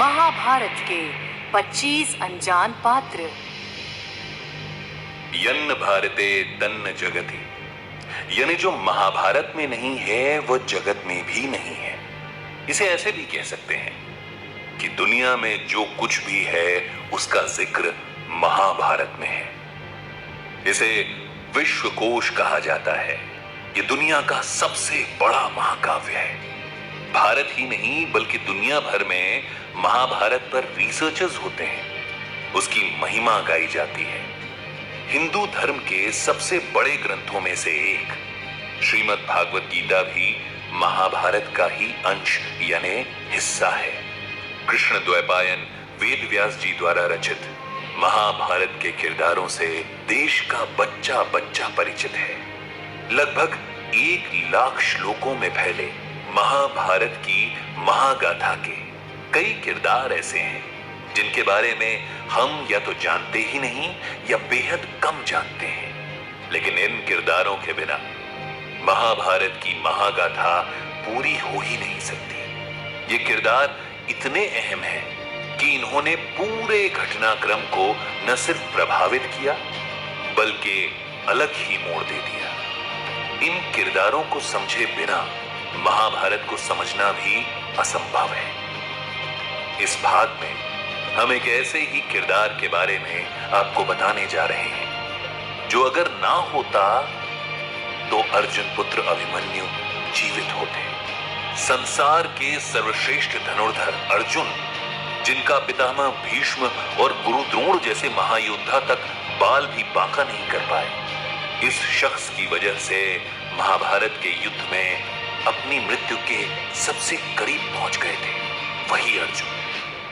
महाभारत के 25 अनजान पात्र। यन्न भारते तन्न जगति, यानी जो महाभारत में नहीं है वो जगत में भी नहीं है। इसे ऐसे भी कह सकते हैं कि दुनिया में जो कुछ भी है उसका जिक्र महाभारत में है। इसे विश्वकोश कहा जाता है। ये दुनिया का सबसे बड़ा महाकाव्य है। भारत ही नहीं बल्कि दुनिया भर में महाभारत पर रिसर्चर्स होते हैं। उसकी महिमा गाई जाती है। हिंदू धर्म के सबसे बड़े ग्रंथों में से एक श्रीमद् भागवत गीता भी महाभारत का ही अंश यानी हिस्सा है। कृष्ण द्वैपायन वेद व्यास जी द्वारा रचित महाभारत के किरदारों से देश का बच्चा बच्चा परिचित है। लगभग 1 लाख श्लोकों में फैले महाभारत की महागाथा के कई किरदार ऐसे हैं जिनके बारे में हम या तो जानते ही नहीं या बेहद कम जानते हैं। लेकिन इन किरदारों के बिना महाभारत की महागाथा पूरी हो ही नहीं सकती। ये किरदार इतने अहम हैं कि इन्होंने पूरे घटनाक्रम को न सिर्फ प्रभावित किया बल्कि अलग ही मोड़ दे दिया। इन किरदारों को समझे बिना महाभारत को समझना भी असंभव है। इस भाग में हम एक ऐसे ही किरदार के बारे में आपको बताने जा रहे हैं जो अगर ना होता तो अर्जुन पुत्र अभिमन्यु जीवित होते। संसार के सर्वश्रेष्ठ धनुर्धर अर्जुन, जिनका पितामह भीष्म और गुरु द्रोण जैसे महायोद्धा तक बाल भी बांका नहीं कर पाए, इस शख्स की वजह से महाभारत के युद्ध में अपनी मृत्यु के सबसे करीब पहुंच गए थे। वही अर्जुन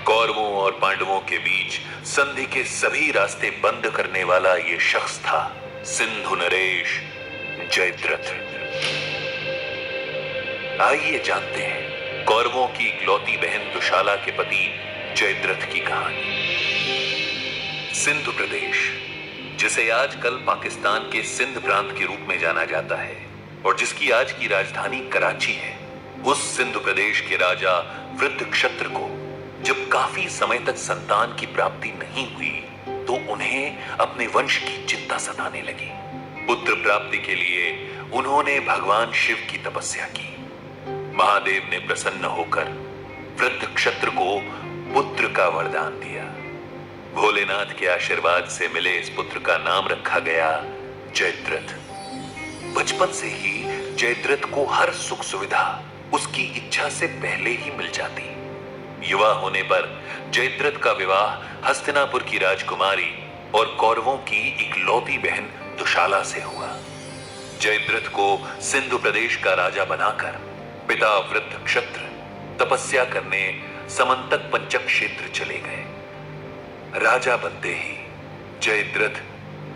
कौरवों और पांडवों के बीच संधि के सभी रास्ते बंद करने वाला ये शख्स था, सिंधु नरेश जयद्रथ। आइए जानते हैं कौरवों की इकलौती बहन दुशाला के पति जयद्रथ की कहानी। सिंधु प्रदेश, जिसे आजकल पाकिस्तान के सिंध प्रांत के रूप में जाना जाता है और जिसकी आज की राजधानी कराची है, उस सिंधु प्रदेश के राजा वृत्रक्षत्र को जब काफी समय तक संतान की प्राप्ति नहीं हुई तो उन्हें अपने वंश की चिंता सताने लगी। पुत्र प्राप्ति के लिए उन्होंने भगवान शिव की तपस्या की। महादेव ने प्रसन्न होकर वृत्रक्षत्र को पुत्र का वरदान दिया। भोलेनाथ के आशीर्वाद से मिले इस पुत्र का नाम रखा गया जयद्रथ। बचपन से ही जयद्रथ को हर सुख सुविधा उसकी इच्छा से पहले ही मिल जाती। युवा होने पर जयद्रथ का विवाह हस्तिनापुर की राजकुमारी और कौरवों की इकलौती बहन दुशाला से हुआ। जयद्रथ को सिंधु प्रदेश का राजा बनाकर पिता वृत्रक्षत्र तपस्या करने समंतक पंचक क्षेत्र चले गए। राजा बनते ही जयद्रथ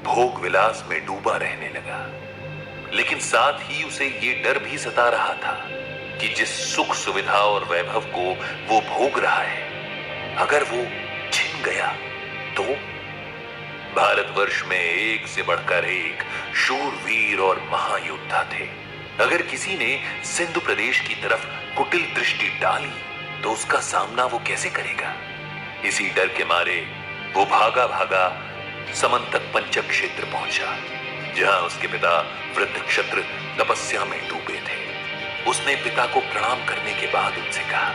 भोग विलास में डूबा रहने लगा, लेकिन साथ ही उसे ये डर भी सता रहा था कि जिस सुख सुविधा और वैभव को वो भोग रहा है, अगर वो छिन गया तो। भारतवर्ष में एक से बढ़कर एक शूरवीर और महायोद्धा थे। अगर किसी ने सिंधु प्रदेश की तरफ कुटिल दृष्टि डाली तो उसका सामना वो कैसे करेगा। इसी डर के मारे वो भागा भागा समंतक पंचक क्षेत्र पहुंचा, जहां उसके पिता वृत्रक्षत्र तपस्या में डूबे थे। उसने पिता को प्रणाम करने के बाद उनसे कहा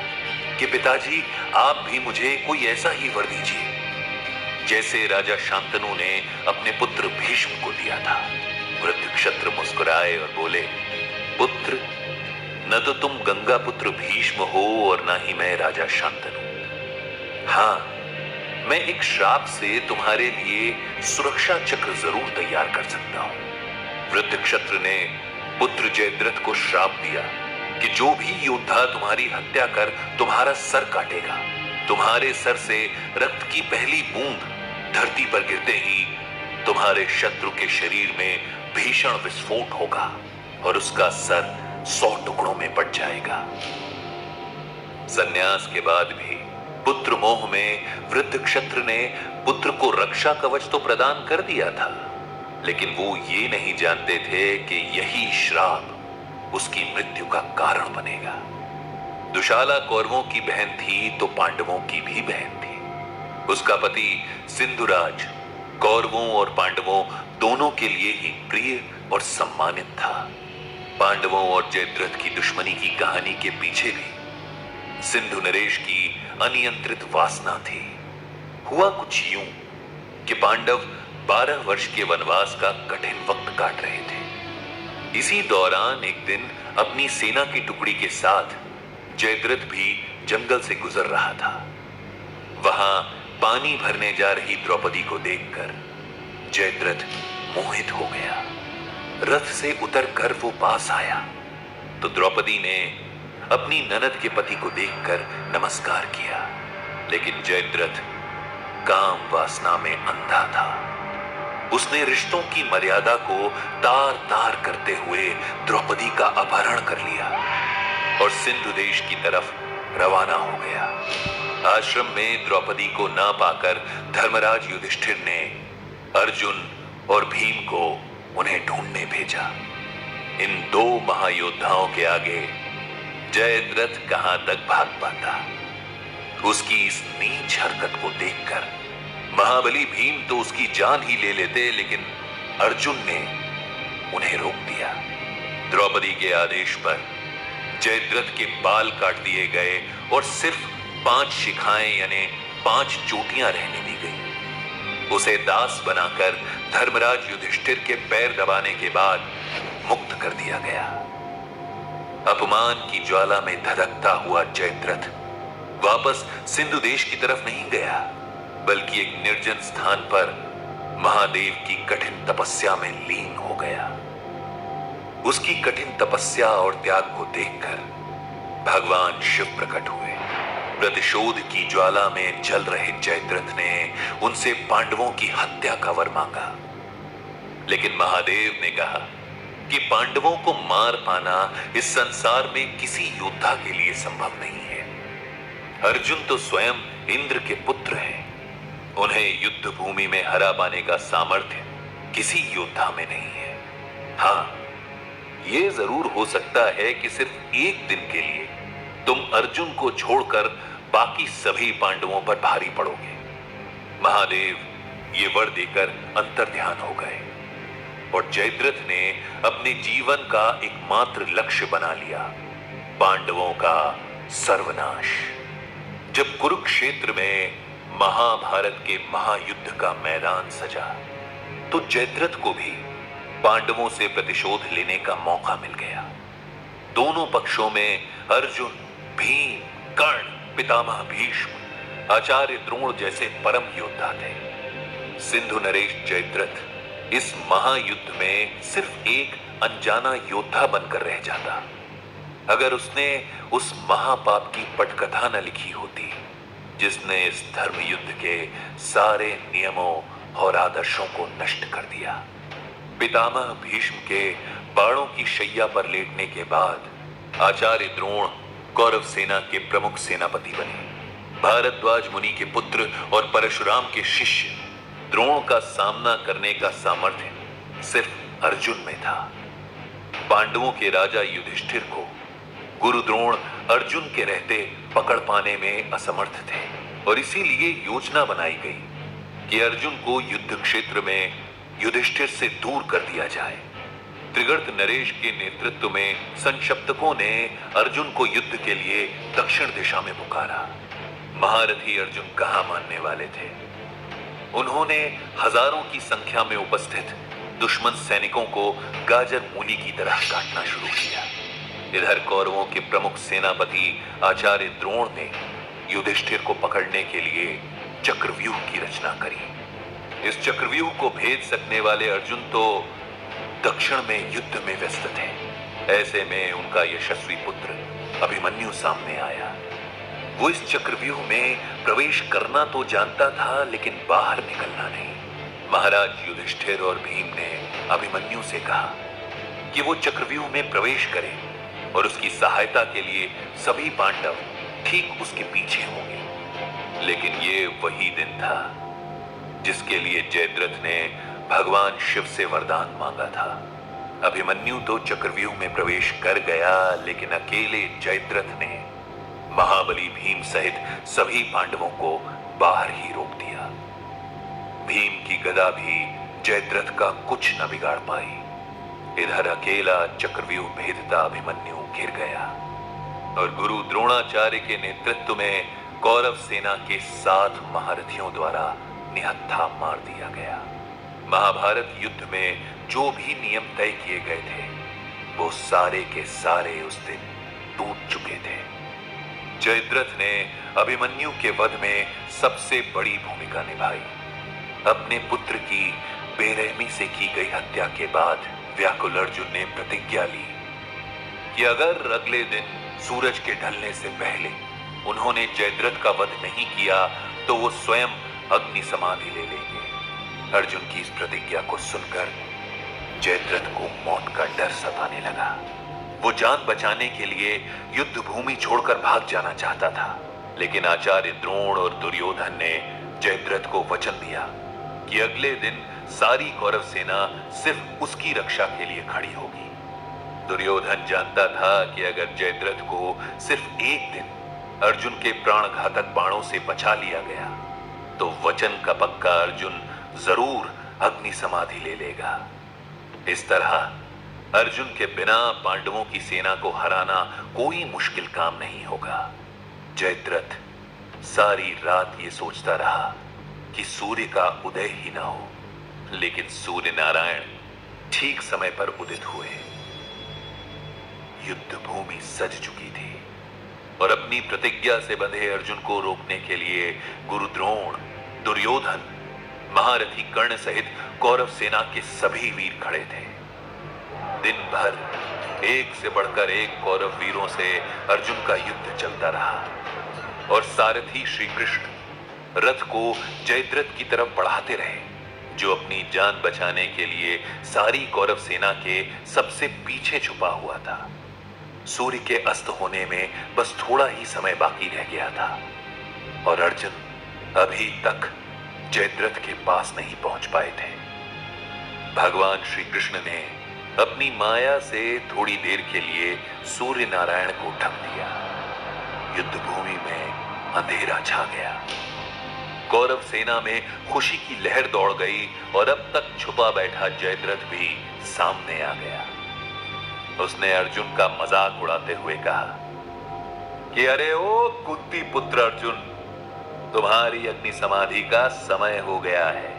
कि पिताजी, आप भी मुझे कोई ऐसा ही वर दीजिए जैसे राजा शांतनु ने अपने पुत्र भीष्म को दिया था। वृत्रक्षत्र मुस्कुराए और बोले, पुत्र, न तो तुम गंगा पुत्र भीष्म हो और ना ही मैं राजा शांतनु। हाँ, मैं एक श्राप से तुम्हारे लिए सुरक्षा चक्र जरूर तैयार कर सकता हूं। वृत्रक्षत्र ने पुत्र जयद्रथ को श्राप दिया कि जो भी योद्धा तुम्हारी हत्या कर तुम्हारा सर काटेगा, तुम्हारे सर से रक्त की पहली बूंद धरती पर गिरते ही तुम्हारे शत्रु के शरीर में भीषण विस्फोट होगा और उसका सर 100 टुकड़ों में बट जाएगा। संन्यास के बाद भी पुत्र मोह में वृत्रक्षत्र ने पुत्र को रक्षा कवच तो प्रदान कर दिया था, लेकिन वो ये नहीं जानते थे कि यही श्राप उसकी मृत्यु का कारण बनेगा। दुशाला कौरवों की बहन थी तो पांडवों की भी बहन थी। उसका पति सिंधुराज कौरवों और पांडवों दोनों के लिए ही प्रिय और सम्मानित था। पांडवों और जयद्रथ की दुश्मनी की कहानी के पीछे भी सिंधु नरेश की अनियंत्रित वासना थी। हुआ कुछ यूं कि पांडव 12 वर्ष के वनवास का कठिन वक्त काट रहे थे। इसी दौरान एक दिन अपनी सेना की टुकड़ी के साथ जयद्रथ भी जंगल से गुजर रहा था। वहां पानी भरने जा रही द्रौपदी को देखकर जयद्रथ मोहित हो गया। रथ से उतरकर वो पास आया तो द्रौपदी ने अपनी ननद के पति को देखकर नमस्कार किया, लेकिन जयद्रथ काम वासना में अंधा था। उसने रिश्तों की मर्यादा को तार तार करते हुए द्रौपदी का अपहरण कर लिया और सिंधु देश की तरफ रवाना हो गया। आश्रम में द्रौपदी को ना पाकर धर्मराज युधिष्ठिर ने अर्जुन और भीम को उन्हें ढूंढने भेजा। इन दो महायोद्धाओं के आगे जयद्रथ कहां तक भाग पाता। उसकी इस नीच हरकत को देखकर महाबली भीम तो उसकी जान ही ले लेते, लेकिन अर्जुन ने उन्हें रोक दिया। द्रौपदी के आदेश पर जयद्रथ के बाल काट दिए गए और सिर्फ 5 शिखाएं यानी 5 चोटियां रहने दी गई। उसे दास बनाकर धर्मराज युधिष्ठिर के पैर दबाने के बाद मुक्त कर दिया गया। अपमान की ज्वाला में धधकता हुआ जयद्रथ वापस सिंधु देश की तरफ नहीं गया, बल्कि एक निर्जन स्थान पर महादेव की कठिन तपस्या में लीन हो गया। उसकी कठिन तपस्या और त्याग को देखकर भगवान शिव प्रकट हुए। प्रतिशोध की ज्वाला में जल रहे जयद्रथ ने उनसे पांडवों की हत्या का वर मांगा, लेकिन महादेव ने कहा कि पांडवों को मार पाना इस संसार में किसी योद्धा के लिए संभव नहीं है। अर्जुन तो स्वयं इंद्र के पुत्र हैं। उन्हें युद्ध भूमि में हरा पाने का सामर्थ्य किसी योद्धा में नहीं है। हाँ, यह जरूर हो सकता है कि सिर्फ एक दिन के लिए तुम अर्जुन को छोड़कर बाकी सभी पांडवों पर भारी पड़ोगे। महादेव ये वर देकर अंतर्ध्यान हो गए और जयद्रथ ने अपने जीवन का एकमात्र लक्ष्य बना लिया, पांडवों का सर्वनाश। जब कुरुक्षेत्र में महाभारत के महायुद्ध का मैदान सजा तो जयद्रथ को भी पांडवों से प्रतिशोध लेने का मौका मिल गया। दोनों पक्षों में अर्जुन, भीम, कर्ण, पितामह भीष्म, आचार्य द्रोण जैसे परम योद्धा थे। सिंधु नरेश जयद्रथ इस महायुद्ध में सिर्फ एक अनजाना योद्धा बनकर रह जाता। अगर उसने उस महापाप की पटकथा न लिखी होती जिसने इस धर्म युद्ध के सारे नियमों और आदर्शों को नष्ट कर दिया। पितामह भीष्म के बाणों की शैया पर लेटने के बाद आचार्य द्रोण कौरव सेना के प्रमुख सेनापति बने। भारद्वाज मुनि के पुत्र और परशुराम के शिष्य द्रोण का सामना करने का सामर्थ्य सिर्फ अर्जुन में था। पांडवों के राजा युधिष्ठिर को गुरु द्रोण अर्जुन के रहते पकड़ पाने में असमर्थ थे और इसीलिए योजना बनाई गई कि अर्जुन को युद्ध क्षेत्र में युधिष्ठिर से दूर कर दिया जाए। त्रिगर्त नरेश के नेतृत्व में संशप्तकों ने अर्जुन को युद्ध के लिए दक्षिण दिशा में पुकारा। महारथी अर्जुन कहां मानने वाले थे। उन्होंने हजारों की संख्या में उपस्थित दुश्मन सैनिकों को गाजर मूली की तरह काटना शुरू किया। इधर कौरवों के प्रमुख सेनापति आचार्य द्रोण ने युधिष्ठिर को पकड़ने के लिए चक्रव्यूह की रचना करी। इस चक्रव्यूह को भेद सकने वाले अर्जुन तो दक्षिण में युद्ध में व्यस्त थे। ऐसे में उनका यशस्वी पुत्र अभिमन्यु सामने आया। वो इस चक्रव्यूह में प्रवेश करना तो जानता था, लेकिन बाहर निकलना नहीं। महाराज युधिष्ठिर और भीम ने अभिमन्यु से कहा कि वो चक्रव्यूह में प्रवेश करे और उसकी सहायता के लिए सभी पांडव ठीक उसके पीछे होंगे। लेकिन ये वही दिन था जिसके लिए जयद्रथ ने भगवान शिव से वरदान मांगा था। अभिमन्यु तो चक्रव्यूह में प्रवेश कर गया, लेकिन अकेले जयद्रथ ने महाबली भीम सहित सभी पांडवों को बाहर ही रोक दिया। भीम की गदा भी जयद्रथ का कुछ न बिगाड़ पाई। इधर अकेला चक्रव्यूह भेदता अभिमन्यु घिर गया और गुरु द्रोणाचार्य के नेतृत्व में कौरव सेना के 7 महारथियों द्वारा निहत्था मार दिया गया। महाभारत युद्ध में जो भी नियम तय किए गए थे वो सारे के सारे उस दिन टूट चुके थे। जयद्रथ ने अभिमन्यु के वध में सबसे बड़ी भूमिका निभाई। अपने पुत्र की बेरहमी से की गई हत्या के बाद व्याकुल अर्जुन ने प्रतिज्ञा ली कि अगर अगले दिन सूरज के ढलने से पहले उन्होंने जयद्रथ का वध नहीं किया तो वो स्वयं अग्नि समाधि ले लेंगे। अर्जुन की इस प्रतिज्ञा को सुनकर जयद्रथ को मौत का डर सताने लगा। वो जान बचाने के लिए युद्ध भूमि छोड़कर भाग जाना चाहता था, लेकिन आचार्य द्रोण और दुर्योधन ने जयद्रथ को वचन दिया कि अगले दिन सारी कौरव सेना सिर्फ उसकी रक्षा के लिए खड़ी होगी। दुर्योधन जानता था कि अगर जयद्रथ को सिर्फ एक दिन अर्जुन के प्राणघातक बाणों से बचा लिया गया तो वचन का पक्का अर्जुन जरूर अग्नि समाधि ले लेगा। इस तरह अर्जुन के बिना पांडवों की सेना को हराना कोई मुश्किल काम नहीं होगा। जयद्रथ सारी रात ये सोचता रहा कि सूर्य का उदय ही ना हो, लेकिन सूर्य नारायण ठीक समय पर उदित हुए। युद्ध भूमि सज चुकी थी और अपनी प्रतिज्ञा से बंधे अर्जुन को रोकने के लिए गुरु द्रोण, दुर्योधन, महारथी कर्ण सहित कौरव सेना के सभी वीर खड़े थे। दिन भर एक से बढ़कर एक कौरव वीरों से अर्जुन का युद्ध चलता रहा और सारथी श्री कृष्ण रथ को जयद्रथ की तरफ बढ़ाते रहे, जो अपनी जान बचाने के लिए सारी कौरव सेना के सबसे पीछे छुपा हुआ था। सूर्य के अस्त होने में बस थोड़ा ही समय बाकी रह गया था और अर्जुन अभी तक जयद्रथ के पास नहीं पहुंच पाए थे। भगवान श्री कृष्ण ने अपनी माया से थोड़ी देर के लिए सूर्य नारायण को ढक दिया। युद्ध भूमि में अंधेरा छा गया। कौरव सेना में खुशी की लहर दौड़ गई और अब तक छुपा बैठा जयद्रथ भी सामने आ गया। उसने अर्जुन का मजाक उड़ाते हुए कहा कि अरे ओ कुंती पुत्र अर्जुन, तुम्हारी अग्नि समाधि का समय हो गया है।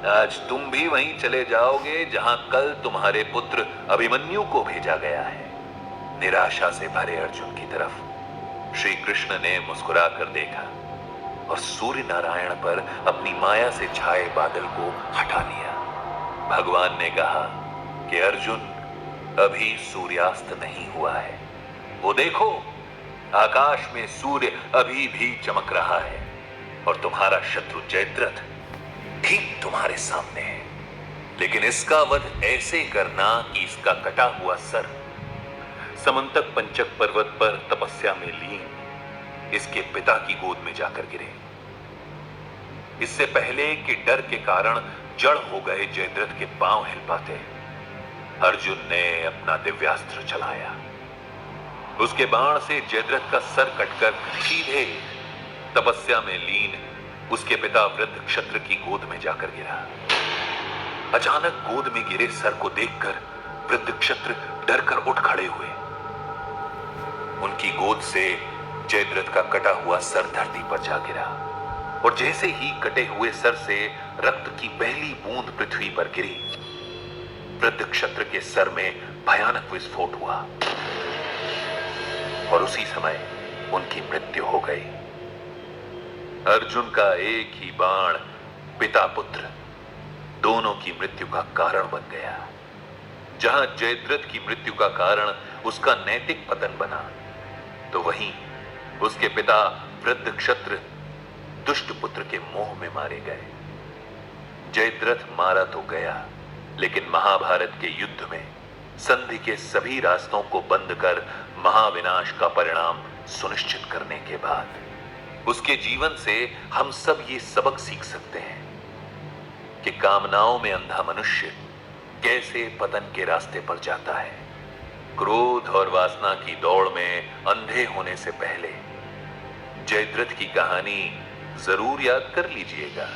आज तुम भी वहीं चले जाओगे जहां कल तुम्हारे पुत्र अभिमन्यु को भेजा गया है। निराशा से भरे अर्जुन की तरफ श्री कृष्ण ने मुस्कुराकर देखा और सूर्य नारायण पर अपनी माया से छाए बादल को हटा लिया। भगवान ने कहा कि अर्जुन, अभी सूर्यास्त नहीं हुआ है। वो देखो, आकाश में सूर्य अभी भी चमक रहा है और तुम्हारा शत्रु जयद्रथ ठीक तुम्हारे सामने है। लेकिन इसका वध ऐसे करना कि इसका कटा हुआ सर समंतक पंचक पर्वत पर तपस्या में लीन इसके पिता की गोद में जाकर गिरे। इससे पहले कि डर के कारण जड़ हो गए जयद्रथ के पांव हिल पाते, अर्जुन ने अपना दिव्यास्त्र चलाया। उसके बाण से जयद्रथ का सर कटकर सीधे तपस्या में लीन उसके पिता वृद्ध क्षत्र की गोद में जाकर गिरा। अचानक गोद में गिरे सर को देखकर वृद्ध क्षत्र डरकर उठ खड़े हुए। उनकी गोद से जयद्रथ का कटा हुआ सर धरती पर जा गिरा और जैसे ही कटे हुए सर से रक्त की पहली बूंद पृथ्वी पर गिरी, वृद्ध क्षत्र के सर में भयानक विस्फोट हुआ और उसी समय उनकी मृत्यु हो गई। अर्जुन का एक ही बाण पिता पुत्र दोनों की मृत्यु का कारण बन गया। जहां जयद्रथ की मृत्यु का कारण उसका नैतिक पतन बना, तो वहीं उसके पिता वृद्ध क्षत्र दुष्ट पुत्र के मोह में मारे गए। जयद्रथ मारा तो गया, लेकिन महाभारत के युद्ध में संधि के सभी रास्तों को बंद कर महाविनाश का परिणाम सुनिश्चित करने के बाद उसके जीवन से हम सब ये सबक सीख सकते हैं कि कामनाओं में अंधा मनुष्य कैसे पतन के रास्ते पर जाता है। क्रोध और वासना की दौड़ में अंधे होने से पहले जयद्रथ की कहानी जरूर याद कर लीजिएगा।